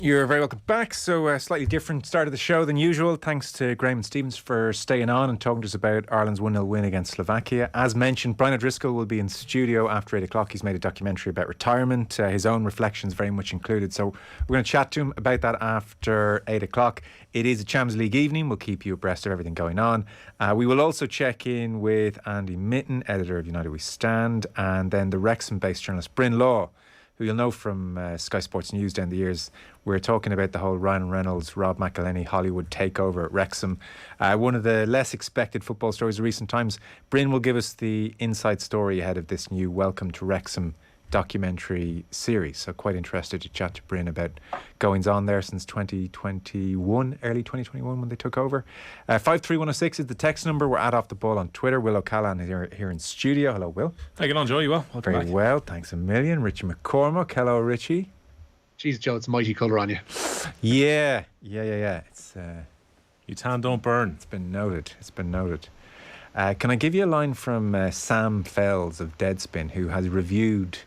You're very welcome back. So a slightly different start of the show than usual. Thanks to Graham and Stevens for staying on and talking to us about Ireland's 1-0 win against Slovakia. As mentioned, Brian O'Driscoll will be in studio after 8 o'clock. He's made a documentary about retirement. His own reflections very much included. So we're going to chat to him about that after 8 o'clock. It is a Champions League evening. We'll keep you abreast of everything going on. We will also check in with Andy Mitten, editor of United We Stand, and then the Wrexham-based journalist Bryn Law, who you'll know from Sky Sports News down the years. We're talking about the whole Ryan Reynolds, Rob McElhenney Hollywood takeover at Wrexham. One of the less expected football stories of recent times. Bryn will give us the inside story ahead of this new Welcome to Wrexham documentary series. So quite interested to chat to Bryn about goings on there since 2021, early 2021 when they took over. 53106 is the text number. We're at Off the Ball on Twitter. Will O'Callaghan is here in studio. Hello, Will. How you on, Joe? You well? Welcome Very back. Well, thanks a million. Richie McCormack. Hello, Richie. Jeez, Joe, it's mighty colour on you. Yeah. It's you tan don't burn. It's been noted. Can I give you a line from Sam Fells of Deadspin, who has reviewed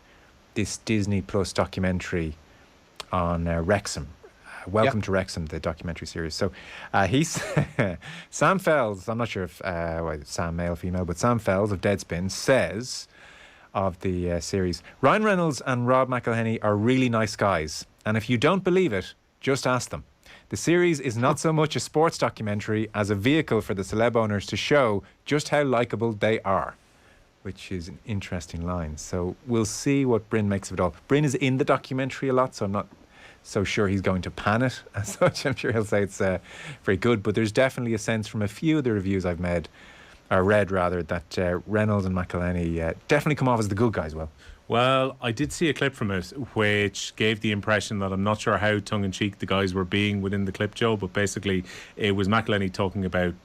this Disney Plus documentary on Wrexham. Welcome to Wrexham, the documentary series. So he's Sam Fells, I'm not sure if Sam male, female, but Sam Fells of Deadspin says of the series, Ryan Reynolds and Rob McElhenney are really nice guys, and if you don't believe it, just ask them. The series is not so much a sports documentary as a vehicle for the celeb owners to show just how likeable they are, which is an interesting line. So we'll see what Bryn makes of it all. Bryn is in the documentary a lot, so I'm not so sure he's going to pan it as such. I'm sure he'll say it's very good, but there's definitely a sense from a few of the reviews I've read that Reynolds and McElhenney definitely come off as the good guys. Well, I did see a clip from it which gave the impression that I'm not sure how tongue-in-cheek the guys were being within the clip, Joe, but basically it was McElhenney talking about,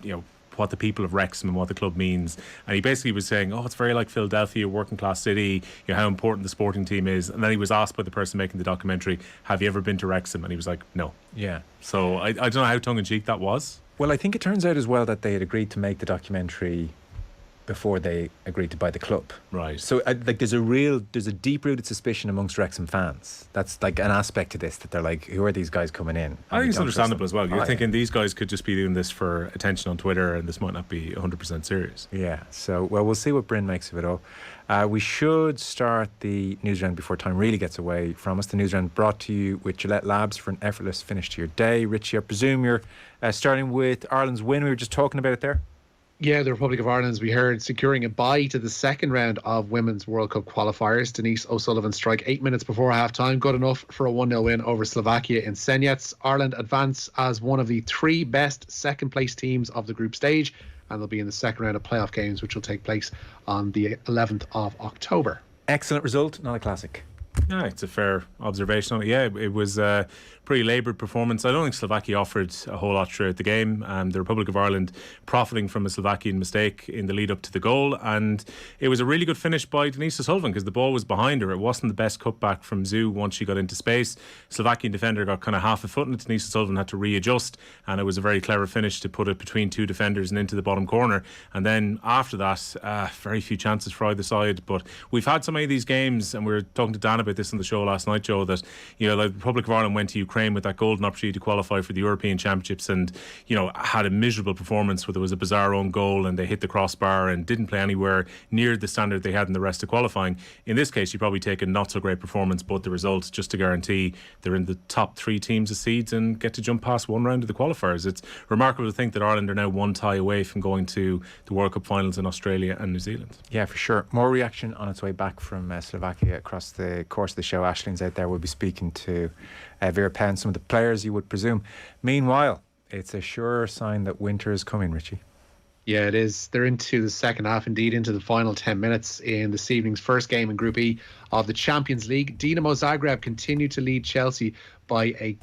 what the people of Wrexham and what the club means, and he basically was saying, it's very like Philadelphia, working class city, how important the sporting team is. And then he was asked by the person making the documentary, have you ever been to Wrexham? And he was like, no. Yeah. So I don't know how tongue-in-cheek that was. Well, I think it turns out as well that they had agreed to make the documentary before they agreed to buy the club. Right. So there's a deep-rooted suspicion amongst Wrexham fans. That's like an aspect to this, that they're like, who are these guys coming in? I think it's understandable as well. You're thinking these guys could just be doing this for attention on Twitter, and this might not be 100% serious. Yeah. So, we'll see what Bryn makes of it all. We should start the Newsround before time really gets away from us. The Newsround brought to you with Gillette Labs for an effortless finish to your day. Richie, I presume you're starting with Ireland's win. We were just talking about it there. Yeah, the Republic of Ireland, as we heard, securing a bye to the second round of Women's World Cup qualifiers. Denise O'Sullivan strike 8 minutes before half-time. Good enough for a 1-0 win over Slovakia in Senets. Ireland advance as one of the three best second-place teams of the group stage, and they'll be in the second round of playoff games, which will take place on the 11th of October. Excellent result, not a classic. Yeah, it's a fair observation. Yeah, it was a pretty laboured performance. I don't think Slovakia offered a whole lot throughout the game. The Republic of Ireland profiting from a Slovakian mistake in the lead up to the goal, and it was a really good finish by Denise O'Sullivan because the ball was behind her. It wasn't the best cutback from Zoo once she got into space. Slovakian defender got kind of half a foot in it. Denise O'Sullivan had to readjust, and it was a very clever finish to put it between two defenders and into the bottom corner. And then after that, very few chances for either side. But we've had so many of these games, and we were talking to Dan about this on the show last night, Joe, that the Republic of Ireland went to Ukraine with that golden opportunity to qualify for the European Championships, and had a miserable performance where there was a bizarre own goal and they hit the crossbar and didn't play anywhere near the standard they had in the rest of qualifying. In this case, you probably take a not so great performance, but the results just to guarantee they're in the top three teams of seeds and get to jump past one round of the qualifiers. It's remarkable to think that Ireland are now one tie away from going to the World Cup finals in Australia and New Zealand. Yeah, for sure. More reaction on its way back from Slovakia across the course of the show. Aislinn's out there. We'll be speaking to Vera Penn, some of the players you would presume. Meanwhile, it's a sure sign that winter is coming, Richie. Yeah, it is. They're into the second half, indeed, into the final 10 minutes in this evening's first game in Group E of the Champions League. Dinamo Zagreb continue to lead Chelsea by 1-0.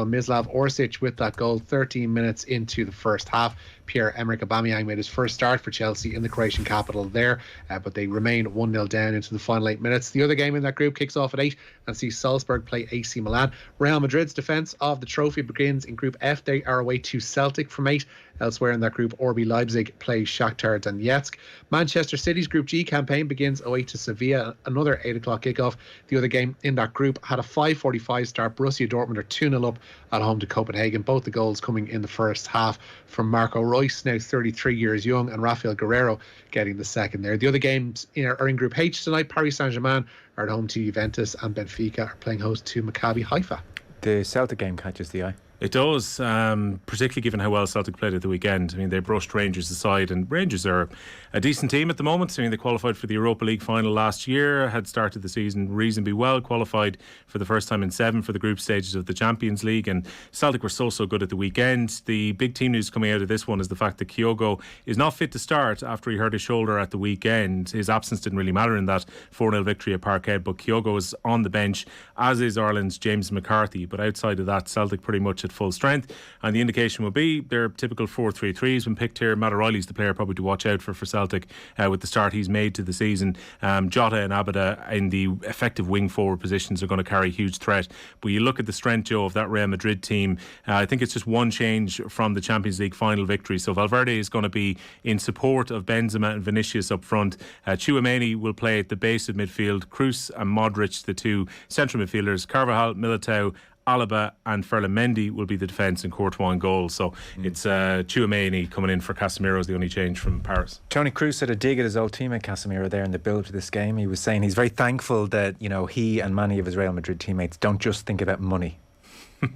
Mislav Orsic with that goal 13 minutes into the first half. Pierre-Emerick Aubameyang made his first start for Chelsea in the Croatian capital there, but they remain 1-0 down into the final 8 minutes. The other game in that group kicks off at 8 and sees Salzburg play AC Milan. Real Madrid's defence of the trophy begins in Group F. They are away to Celtic from 8. Elsewhere in that group, RB Leipzig plays Shakhtar Donetsk. Manchester City's Group G campaign begins away to Sevilla, another 8 o'clock kickoff. The other game in that group had a 5:45 start. Borussia Dortmund are 2-0 up at home to Copenhagen. Both the goals coming in the first half from Marco Reus, now 33 years young, and Rafael Guerrero getting the second there. The other games are in Group H tonight. Paris Saint-Germain are at home to Juventus, and Benfica are playing host to Maccabi Haifa. The Celtic game catches the eye. It does, particularly given how well Celtic played at the weekend. I mean, they brushed Rangers aside, and Rangers are a decent team at the moment. I mean, they qualified for the Europa League final last year, had started the season reasonably well, qualified for the first time in 7 for the group stages of the Champions League, and Celtic were so good at the weekend. The big team news coming out of this one is the fact that Kyogo is not fit to start after he hurt his shoulder at the weekend. His absence didn't really matter in that 4-0 victory at Parkhead, but Kyogo is on the bench, as is Ireland's James McCarthy. But outside of that, Celtic pretty much at full strength, and the indication will be their typical 4-3-3 has been picked here. Matt O'Reilly's the player probably to watch out for Celtic with the start he's made to the season. Jota and Abada in the effective wing forward positions are going to carry a huge threat, but you look at the strength, Joe, of that Real Madrid team. I think it's just one change from the Champions League final victory. So Valverde is going to be in support of Benzema and Vinicius up front. Tchouaméni will play at the base of midfield. Kroos and Modric, the two central midfielders. Carvajal, Militao, Alaba and Ferland Mendy will be the defence, and Courtois in goal. So it's Tchouaméni coming in for Casemiro is the only change from Paris. Tony Kroos had a dig at his old teammate Casemiro there in the build to this game. He was saying he's very thankful that, you know, he and many of his Real Madrid teammates don't just think about money.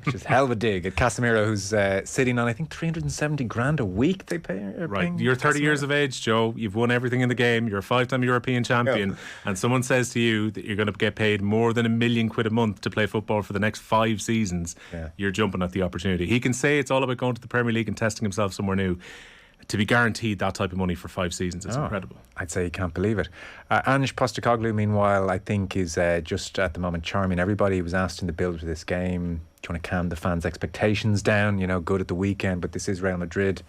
Which is hell of a dig at Casemiro, who's sitting on, I think, 370 grand a week they pay. Right, you're 30 years of age, Joe. You've won everything in the game. You're a 5-time European champion, and someone says to you that you're going to get paid more than £1 million a month to play football for the next 5 seasons. You're jumping at the opportunity. He can say it's all about going to the Premier League and testing himself somewhere new. To be guaranteed that type of money for 5 seasons is incredible. I'd say you can't believe it. Ange Postecoglou, meanwhile, I think is just at the moment charming everybody. He was asked in the build for this game, do you want to calm the fans' expectations down? You know, good at the weekend, but this is Real Madrid.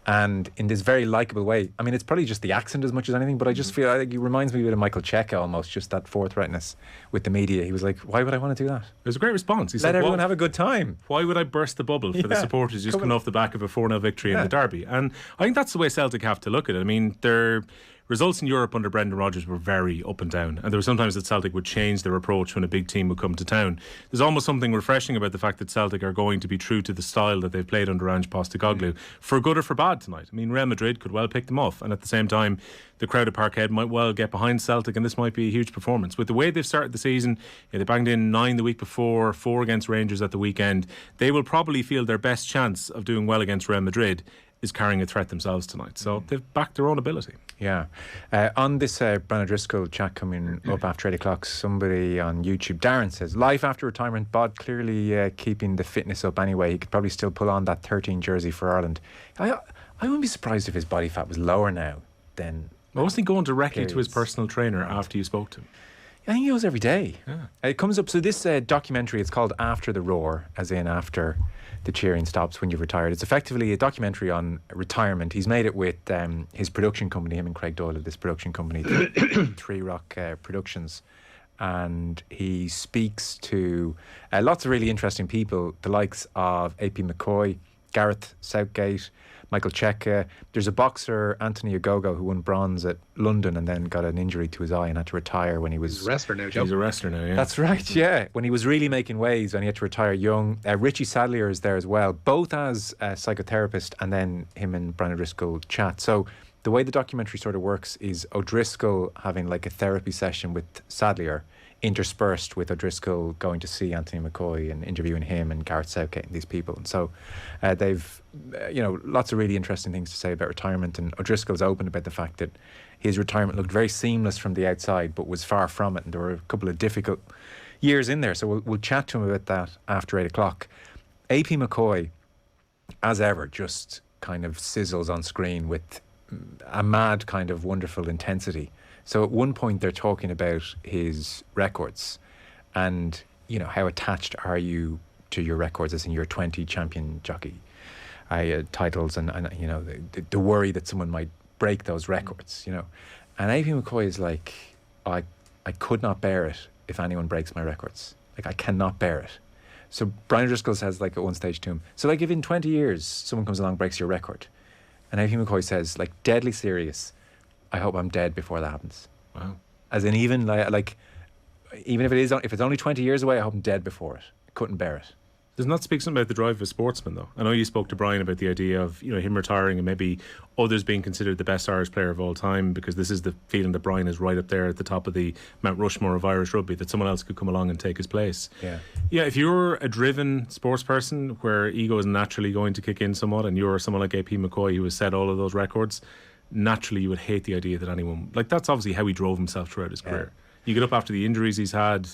And in this very likeable way, I mean, it's probably just the accent as much as anything, but I just feel like he reminds me a bit of Michael Cheika almost, just that forthrightness with the media. He was like, why would I want to do that? It was a great response. He Let said, everyone have a good time. Why would I burst the bubble for the supporters just coming off the back of a 4-0 victory in the derby? And I think that's the way Celtic have to look at it. I mean, their results in Europe under Brendan Rodgers were very up and down, and there were sometimes that Celtic would change their approach when a big team would come to town. There's almost something refreshing about the fact that Celtic are going to be true to the style that they've played under Ange Postecoglou, for good or for bad tonight. I mean, Real Madrid could well pick them off, and at the same time the crowd at Parkhead might well get behind Celtic, and this might be a huge performance. With the way they've started the season, they banged in 9 the week before, 4 against Rangers at the weekend. They will probably feel their best chance of doing well against Real Madrid is carrying a threat themselves tonight. So they've backed their own ability. Yeah. On this Brennan Driscoll chat coming up after 8 o'clock, somebody on YouTube, Darren, says, life after retirement, Bod clearly keeping the fitness up anyway. He could probably still pull on that 13 jersey for Ireland. I wouldn't be surprised if his body fat was lower now than... Well, wasn't he going directly to his personal trainer after you spoke to him? I think he goes every day. It comes up, so this documentary, it's called After the Roar, as in after the cheering stops when you've retired. It's effectively a documentary on retirement. He's made it with his production company, him and Craig Doyle of this production company, Three Rock Productions. And he speaks to lots of really interesting people, the likes of AP McCoy, Gareth Southgate, Michael Cheika. There's a boxer, Anthony Ogogo, who won bronze at London and then got an injury to his eye and had to retire when he was... He's a wrestler now, Joe. He's a wrestler now, yeah. That's right, yeah. When he was really making waves and he had to retire young. Richie Sadlier is there as well, both as a psychotherapist, and then him and Brian O'Driscoll chat. So the way the documentary sort of works is O'Driscoll having like a therapy session with Sadlier, interspersed with O'Driscoll going to see Anthony McCoy and interviewing him and Gareth Southgate and these people. And so they've, lots of really interesting things to say about retirement. And O'Driscoll's open about the fact that his retirement looked very seamless from the outside, but was far from it. And there were a couple of difficult years in there. So we'll chat to him about that after 8 o'clock. AP McCoy, as ever, just kind of sizzles on screen with a mad kind of wonderful intensity. So at one point they're talking about his records and, how attached are you to your records, as in your 20 champion jockey titles and the worry that someone might break those records, And AP McCoy is like, I could not bear it if anyone breaks my records. Like, I cannot bear it. So Brian Driscoll says, like, at one stage to him, so like if in 20 years someone comes along and breaks your record, and AP McCoy says, like, deadly serious, I hope I'm dead before that happens. Wow. As in, even like even if it's only 20 years away, I hope I'm dead before it. I couldn't bear it. Does not speak something about the drive of a sportsman, though? I know you spoke to Brian about the idea of him retiring and maybe others being considered the best Irish player of all time, because this is the feeling that Brian is right up there at the top of the Mount Rushmore of Irish rugby, that someone else could come along and take his place. Yeah. If you're a driven sports person where ego is naturally going to kick in somewhat, and you're someone like AP McCoy who has set all of those records, naturally you would hate the idea that anyone, like, that's obviously how he drove himself throughout his career. You get up after the injuries he's had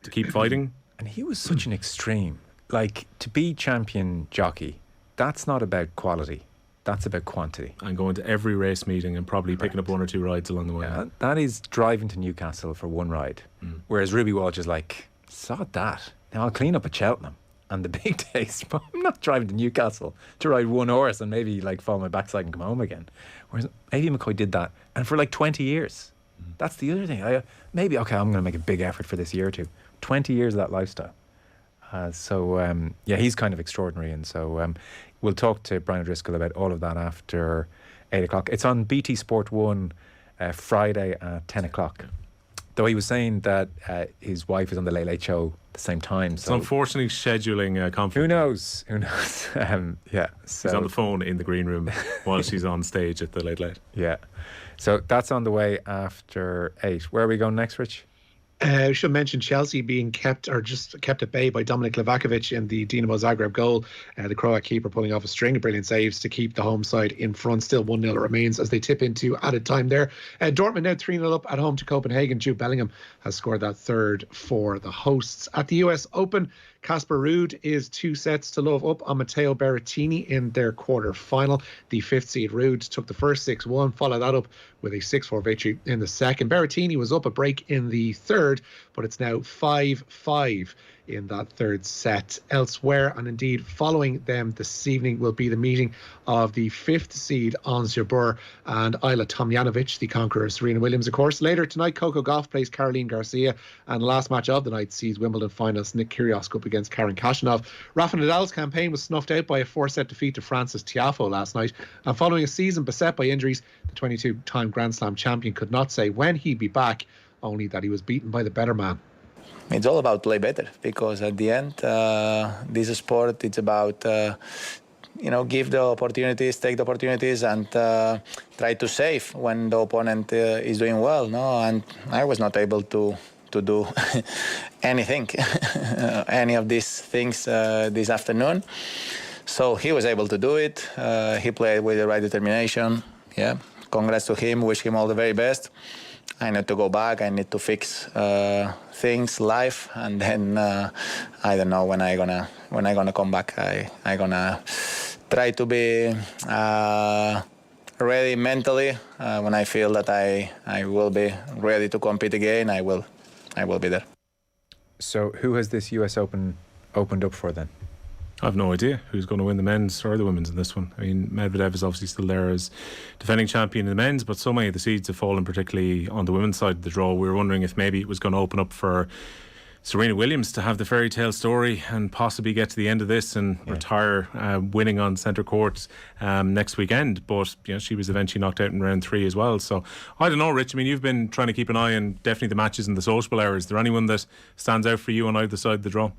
to keep fighting. And he was such an extreme. Like, to be champion jockey, that's not about quality, that's about quantity. And going to every race meeting and probably picking up one or two rides along the way. Yeah, that is driving to Newcastle for one ride. Whereas Ruby Walsh is like, sod that, now I'll clean up at Cheltenham and the big days, but I'm not driving to Newcastle to ride one horse and maybe like fall my backside and come home again. Whereas AP McCoy did that, and for like 20 years. That's the other thing. I'm going to make a big effort for this year or two. 20 years of that lifestyle. He's kind of extraordinary, and so we'll talk to Brian O'Driscoll about all of that after 8 o'clock. It's on BT Sport 1 Friday at 10 o'clock. Though he was saying that his wife is on the Late Late Show at the same time. So unfortunately scheduling a conflict. Who knows? So he's on the phone in the green room while she's on stage at the Late Late. Yeah. So that's on the way after 8. Where are we going next, Rich? We should mention Chelsea being kept at bay by Dominik Livakovic in the Dinamo Zagreb goal. The Croat keeper pulling off a string of brilliant saves to keep the home side in front. Still 1-0 remains as they tip into added time there. Dortmund now 3-0 up at home to Copenhagen. Jude Bellingham has scored that third for the hosts. At the US Open, Casper Ruud is 2 sets to love up on Matteo Berrettini in their quarter final. The 5th seed Ruud took the first 6-1, followed that up with a 6-4 victory in the second. Berrettini was up a break in the third, but it's now 5-5 in that third set. Elsewhere, and indeed following them this evening, will be the meeting of the 5th seed Ons Jabeur and Ayla Tomljanovic, the conqueror Serena Williams, of course. Later tonight, Coco Gauff plays Caroline Garcia, and the last match of the night sees Wimbledon finalist Nick Kyrgios up against Karen Khachanov. Rafa Nadal's campaign was snuffed out by a 4-set defeat to Francis Tiafoe last night, and following a season beset by injuries, the 22-time Grand Slam champion could not say when he'd be back, only that he was beaten by the better man. It's all about play better, because at the end, this sport, it's about, give the opportunities, take the opportunities, and try to save when the opponent is doing well. No, and I was not able to do anything, any of these things this afternoon. So he was able to do it. He played with the right determination. Yeah, congrats to him. Wish him all the very best. I need to go back. I need to fix things, life, and then I don't know when I gonna come back. I gonna try to be ready mentally. When I feel that I will be ready to compete again, I will be there. So who has this US Open opened up for then? I have no idea who's going to win the men's or the women's in this one. I mean, Medvedev is obviously still there as defending champion in the men's, but so many of the seeds have fallen, particularly on the women's side of the draw. We were wondering if maybe it was going to open up for Serena Williams to have the fairy tale story and possibly get to the end of this and retire winning on centre court next weekend. But she was eventually knocked out in round 3 as well. So I don't know, Rich. I mean, you've been trying to keep an eye on definitely the matches in the sociable hours. Is there anyone that stands out for you on either side of the draw?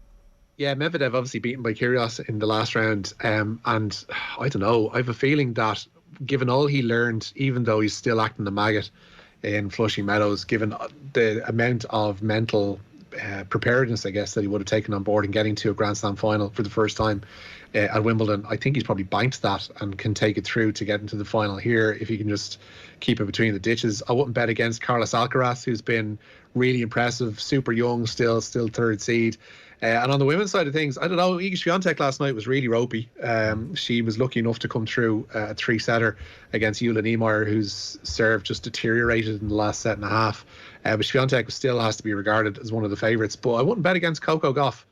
Yeah, Medvedev obviously beaten by Kyrgios in the last round. And I don't know, I have a feeling that given all he learned, even though he's still acting the maggot in Flushing Meadows, given the amount of mental preparedness, I guess, that he would have taken on board in getting to a Grand Slam final for the first time at Wimbledon, I think he's probably banked that and can take it through to get into the final here if he can just keep it between the ditches. I wouldn't bet against Carlos Alcaraz, who's been really impressive, super young, still third seed. And on the women's side of things, I don't know, Iga Swiatek last night was really ropey. She was lucky enough to come through a 3-setter against Jule Niemeyer, whose serve just deteriorated in the last set and a half. But Swiatek still has to be regarded as one of the favourites. But I wouldn't bet against Coco Gauff.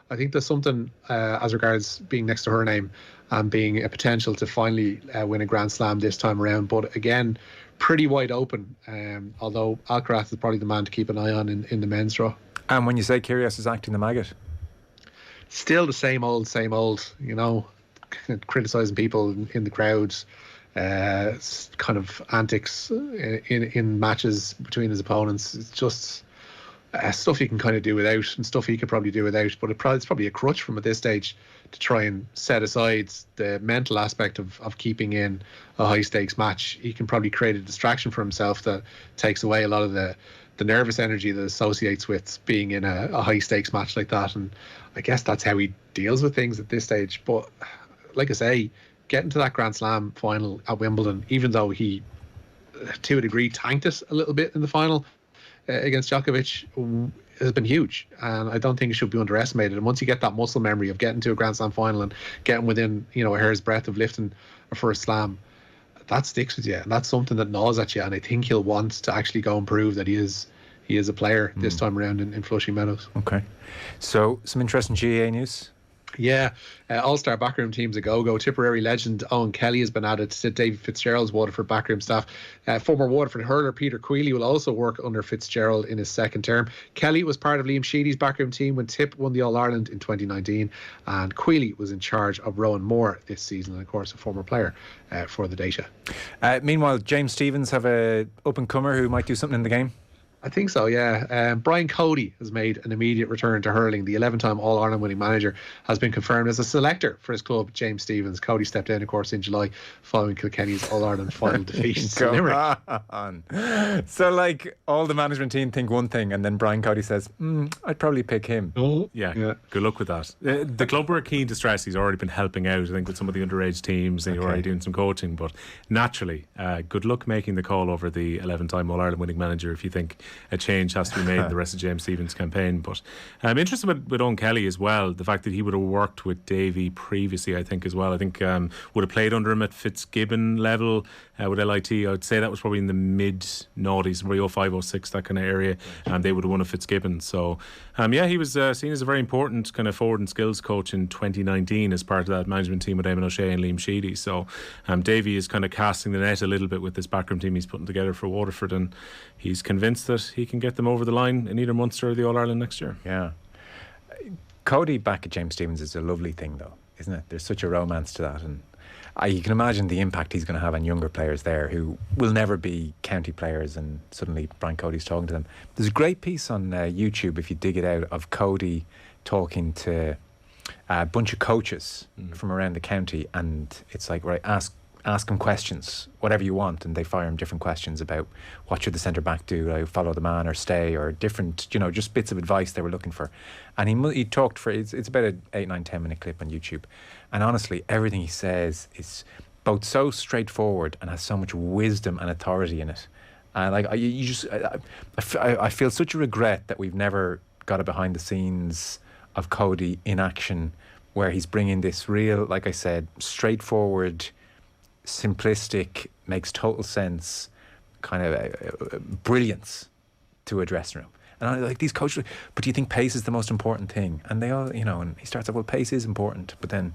I think there's something as regards being next to her name and being a potential to finally win a Grand Slam this time around. But again, pretty wide open, although Alcaraz is probably the man to keep an eye on in the men's draw. And when you say Kyrgios is acting the maggot? Still the same old, criticising people in the crowds, kind of antics in matches between his opponents. It's just, stuff he can kind of do without, and stuff he could probably do without. But it's probably a crutch from at this stage to try and set aside the mental aspect of keeping in a high stakes match. He can probably create a distraction for himself that takes away a lot of the nervous energy that associates with being in a high stakes match like that. And I guess that's how he deals with things at this stage. But like I say, getting to that Grand Slam final at Wimbledon, even though he to a degree tanked it a little bit in the final against Djokovic, has been huge, and I don't think it should be underestimated. And once you get that muscle memory of getting to a Grand Slam final and getting within, a hair's breadth of lifting a first slam, that sticks with you, and that's something that gnaws at you. And I think he'll want to actually go and prove that he is a player this time around in Flushing Meadows. Okay, so some interesting GAA news. Yeah, all-star backroom teams a go-go. Tipperary legend Owen Kelly has been added to David Fitzgerald's Waterford backroom staff. Former Waterford hurler Peter Queally will also work under Fitzgerald in his second term. Kelly was part of Liam Sheedy's backroom team when Tip won the All-Ireland in 2019, and Queally was in charge of Rowan Moore this season, and of course a former player for the Dacia. Meanwhile, James Stephens have a up-and-comer who might do something in the game. I think so, yeah. Brian Cody has made an immediate return to hurling. The 11-time All-Ireland winning manager has been confirmed as a selector for his club, James Stephens. Cody stepped in, of course, in July following Kilkenny's All-Ireland final defeat. So, all the management team think one thing, and then Brian Cody says, I'd probably pick him. Oh, yeah. Good luck with that. The club were keen to stress he's already been helping out, I think, with some of the underage teams, and you're already doing some coaching. But naturally, good luck making the call over the 11-time All-Ireland winning manager if you think a change has to be made in the rest of James Stephens' campaign. But I'm interested with Owen Kelly as well, the fact that he would have worked with Davy previously, I think, as well. I think would have played under him at Fitzgibbon level with LIT. I would say that was probably in the mid-noughties, probably 05, 06, that kind of area, and they would have won at Fitzgibbon. So he was seen as a very important kind of forward and skills coach in 2019 as part of that management team with Eamon O'Shea and Liam Sheedy. So Davy is kind of casting the net a little bit with this backroom team he's putting together for Waterford, and he's convinced that he can get them over the line in either Munster or the All-Ireland next year. Yeah. Cody back at James Stephens is a lovely thing, though, isn't it? There's such a romance to that, and you can imagine the impact he's going to have on younger players there who will never be county players, and suddenly Brian Cody's talking to them. There's a great piece on YouTube, if you dig it out, of Cody talking to a bunch of coaches from around the county, and it's like, right, ask him questions, whatever you want, and they fire him different questions about what should the centre back do, like follow the man or stay, or different, just bits of advice they were looking for. And he talked for it's about an 8, 9, 10 minute clip on YouTube, and honestly everything he says is both so straightforward and has so much wisdom and authority in it. And I feel such a regret that we've never got a behind the scenes of Cody in action, where he's bringing this real, like I said, straightforward, simplistic, makes total sense kind of brilliance to a dressing room. And I like these coaches, but do you think pace is the most important thing? And they all, and he starts off, well, pace is important, but then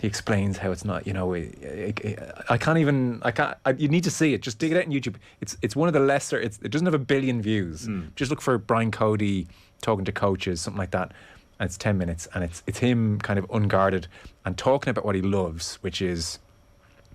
he explains how it's not, you need to see it. Just dig it out on YouTube. It's one of the lesser, it doesn't have 1 billion views. Just look for Brian Cody talking to coaches, something like that. And it's 10 minutes, and it's him kind of unguarded and talking about what he loves, which is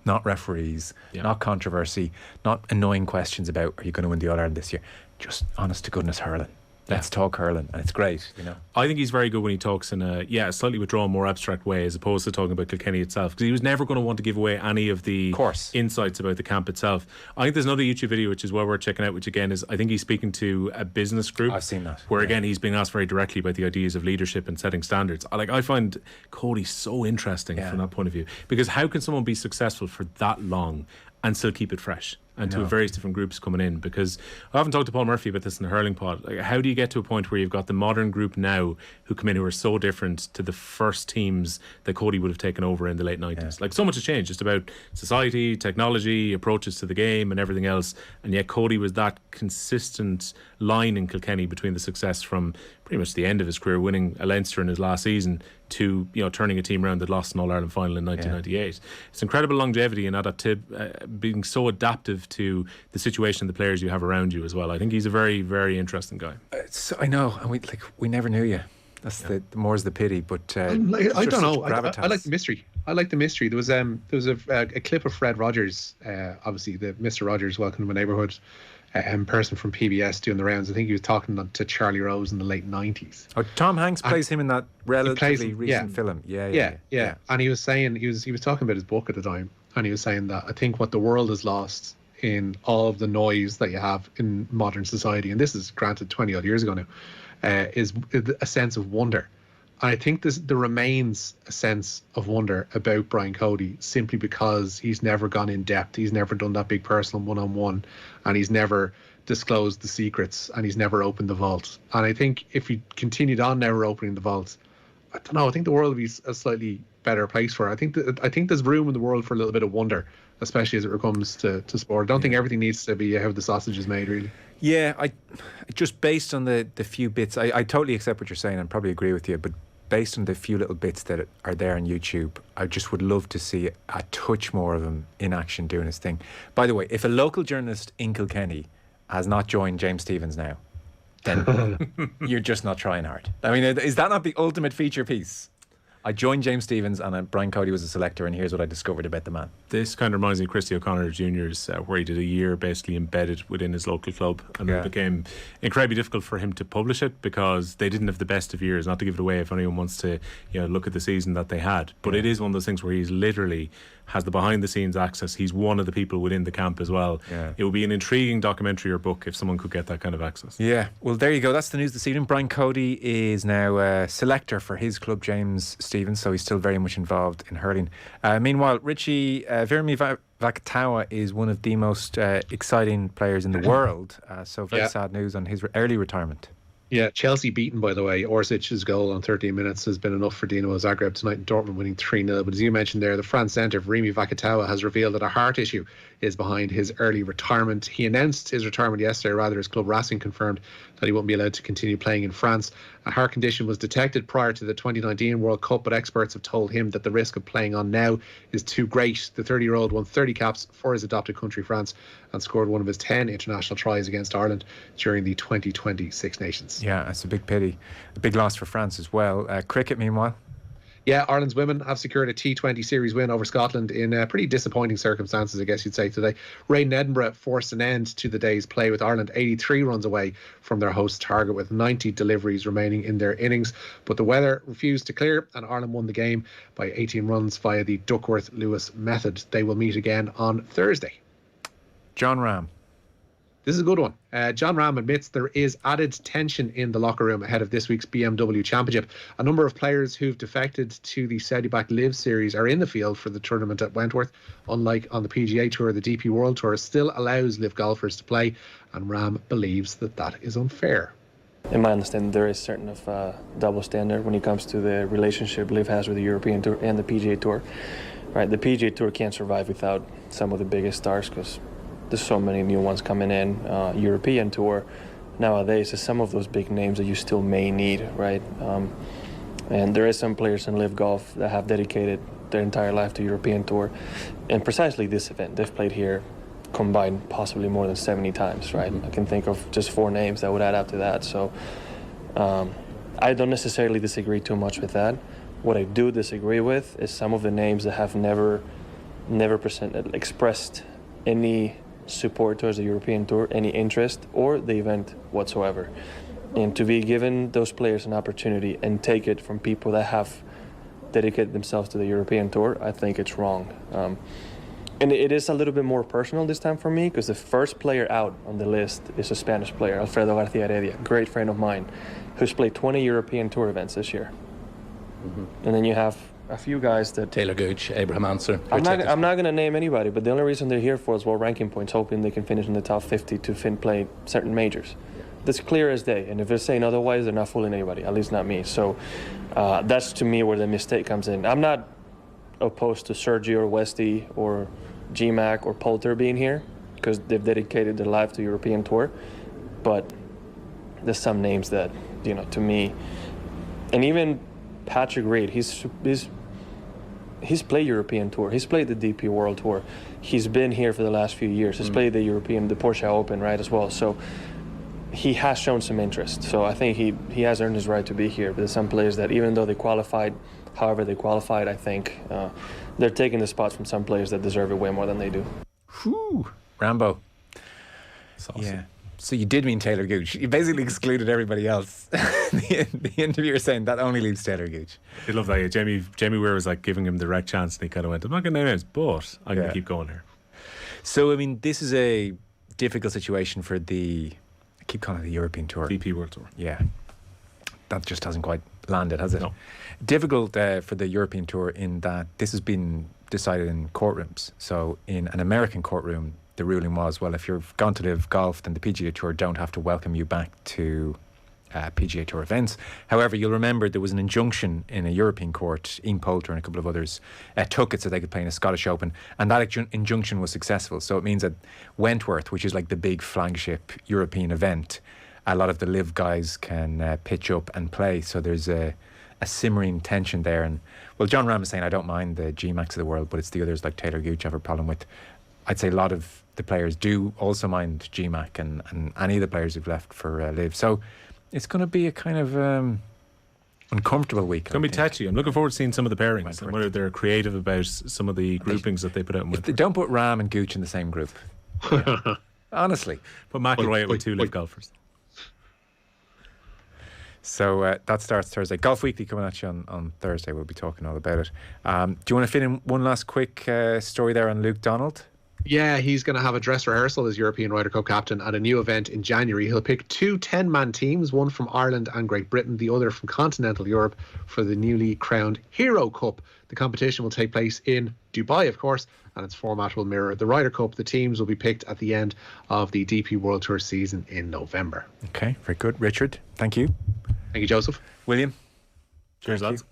not referees, not controversy, not annoying questions about, are you going to win the All-Ireland this year? Just honest to goodness hurling. Let's talk hurling, and it's great, I think he's very good when he talks in a slightly withdrawn, more abstract way, as opposed to talking about Kilkenny itself, because he was never going to want to give away any of the insights about the camp itself. I think there's another YouTube video which is well worth checking out, which again is, I think he's speaking to a business group. I've seen that. Where again he's being asked very directly about the ideas of leadership and setting standards. I find Cody so interesting from that point of view, because how can someone be successful for that long and still keep it fresh? And to various different groups coming in, because I often talked to Paul Murphy about this in the hurling pod. Like, how do you get to a point where you've got the modern group now who come in who are so different to the first teams that Cody would have taken over in the late 90s? Like, so much has changed just about society, technology, approaches to the game and everything else, and yet Cody was that consistent line in Kilkenny between the success from pretty much the end of his career, winning a Leinster in his last season, to turning a team around that lost an All-Ireland final in 1998. It's incredible longevity and being so adaptive to the situation and the players you have around you as well. I think he's a very, very interesting guy. I know, and we never knew you. That's the more's the pity. But I don't know. I like the mystery. There was a clip of Fred Rogers, obviously the Mr. Rogers Welcome to My Neighbourhood person from PBS doing the rounds. I think he was talking to Charlie Rose in the late 90s. Oh, Tom Hanks plays him in that relatively recent yeah. film. Yeah. And he was saying, he was talking about his book at the time, and he was saying that I think what the world has lost in all of the noise that you have in modern society, and this is granted 20 odd years ago now, is a sense of wonder. And I think there remains a sense of wonder about Brian Cody simply because he's never gone in depth. He's never done that big personal one-on-one, and he's never disclosed the secrets, and he's never opened the vault. And I think if he continued on never opening the vault, I don't know, I think the world would be a slightly better place for it. I think there's room in the world for a little bit of wonder, especially as it comes to sport. I don't think everything needs to be how the sausage is made, really. Yeah, I just based on the few bits, I totally accept what you're saying and probably agree with you, but based on the few little bits that are there on YouTube, I just would love to see a touch more of him in action doing his thing. By the way, if a local journalist in Kilkenny has not joined James Stephens now, then you're just not trying hard. I mean, is that not the ultimate feature piece? I joined James Stephens and Brian Cody was a selector, and here's what I discovered about the man. This kind of reminds me of Christy O'Connor Jr.'s, where he did a year basically embedded within his local club, and it became incredibly difficult for him to publish it because they didn't have the best of years. Not to give it away if anyone wants to, look at the season that they had, but it is one of those things where he's literally has the behind the scenes access. He's one of the people within the camp as well. It would be an intriguing documentary or book if someone could get that kind of access. Yeah, well, there you go. That's the news this evening. Brian Cody is now a selector for his club, James Stephens, so he's still very much involved in hurling. Meanwhile, Richie, Virmi Vakatawa is one of the most exciting players in the world, so very sad news on his early retirement. Yeah, Chelsea beaten, by the way. Orsic's goal on 13 minutes has been enough for Dinamo Zagreb tonight, and Dortmund winning 3-0. But as you mentioned there, the France centre, Virmi Vakatawa, has revealed that a heart issue is behind his early retirement. He announced his retirement yesterday, rather. His club Racing confirmed that he won't be allowed to continue playing in France. A heart condition was detected prior to the 2019 World Cup, but experts have told him that the risk of playing on now is too great. The 30-year-old won 30 caps for his adopted country, France, and scored one of his 10 international tries against Ireland during the 2020 Six Nations. Yeah, that's a big pity. A big loss for France as well. Cricket, meanwhile. Yeah, Ireland's women have secured a T20 series win over Scotland in pretty disappointing circumstances, I guess you'd say, today. Rain Edinburgh forced an end to the day's play, with Ireland 83 runs away from their host target with 90 deliveries remaining in their innings. But the weather refused to clear, and Ireland won the game by 18 runs via the Duckworth-Lewis method. They will meet again on Thursday. John Ram. This is a good one. John Ram admits there is added tension in the locker room ahead of this week's BMW Championship. A number of players who've defected to the Saudi-backed Live Series are in the field for the tournament at Wentworth. Unlike on the PGA Tour, the DP World Tour still allows Live golfers to play, and Ram believes that is unfair. In my understanding, there is certain of double standard when it comes to the relationship Live has with the European Tour and the PGA Tour. Right, the PGA Tour can't survive without some of the biggest stars because there's so many new ones coming in. European Tour nowadays is some of those big names that you still may need, right? And there is some players in Live Golf that have dedicated their entire life to European Tour, and precisely this event. They've played here combined possibly more than 70 times, right? I can think of just 4 names that would add up to that. So I don't necessarily disagree too much with that. What I do disagree with is some of the names that have never expressed any support towards the European Tour, any interest or the event whatsoever. And to be given those players an opportunity and take it from people that have dedicated themselves to the European Tour, I think it's wrong. And it is a little bit more personal this time for me because the first player out on the list is a Spanish player, Alfredo Garcia Heredia, great friend of mine, who's played 20 European Tour events this year. And then you have a few guys that... Taylor Gooch, Abraham Answer. I'm not going to name anybody, but the only reason they're here for is world ranking points, hoping they can finish in the top 50 to play certain majors. That's clear as day, and if they're saying otherwise, they're not fooling anybody, at least not me. So that's, to me, where the mistake comes in. I'm not opposed to Sergio or Westy or GMAC or Poulter being here because they've dedicated their life to European Tour, but there's some names that, to me, and even Patrick Reed, he's played European Tour. He's played the DP World Tour. He's been here for the last few years. He's played the Porsche Open, right, as well. So he has shown some interest. So I think he has earned his right to be here. But there's some players that, even though they qualified, however they qualified, I think they're taking the spots from some players that deserve it way more than they do. Whew. Rambo. Saucy. Yeah. So you did mean Taylor Gooch. You basically excluded everybody else. The interviewer saying that only leaves Taylor Gooch. I love that. Yeah, Jamie Weir was like giving him the direct chance, and he kind of went, "I'm not going to name names, but I'm going to keep going here." So I mean, this is a difficult situation for I keep calling it the European Tour. DP World Tour. Yeah, that just hasn't quite landed, has it? No. Difficult for the European Tour in that this has been decided in courtrooms. So in an American courtroom, the ruling was, well, if you've gone to live golf, then the PGA Tour don't have to welcome you back to PGA Tour events. However, you'll remember there was an injunction in a European court. Ian Poulter and a couple of others took it so they could play in a Scottish Open, and that injunction was successful. So it means that Wentworth, which is like the big flagship European event, a lot of the live guys can pitch up and play. So there's a simmering tension there. And well, John Ram is saying, I don't mind the GMAX of the world, but it's the others like Taylor Gooch I have a problem with. I'd say a lot of the players do also mind GMAC and any of the players who've left for live. So it's going to be a kind of uncomfortable week. It's going to be touchy. I'm looking forward to seeing some of the pairings and whether they're creative about some of the groupings that they put out in Wentworth. Don't put Ram and Gooch in the same group. Yeah. Honestly. Put McIlroy out with two live golfers. So that starts Thursday. Golf Weekly coming at you on Thursday. We'll be talking all about it. Do you want to fit in one last quick story there on Luke Donald? Yeah, he's going to have a dress rehearsal as European Ryder Cup captain at a new event in January. He'll pick 2 10-man teams, one from Ireland and Great Britain, the other from continental Europe, for the newly crowned Hero Cup. The competition will take place in Dubai, of course, and its format will mirror the Ryder Cup. The teams will be picked at the end of the DP World Tour season in November. Okay, very good. Richard, thank you. Thank you, Joseph. William. Cheers, lads.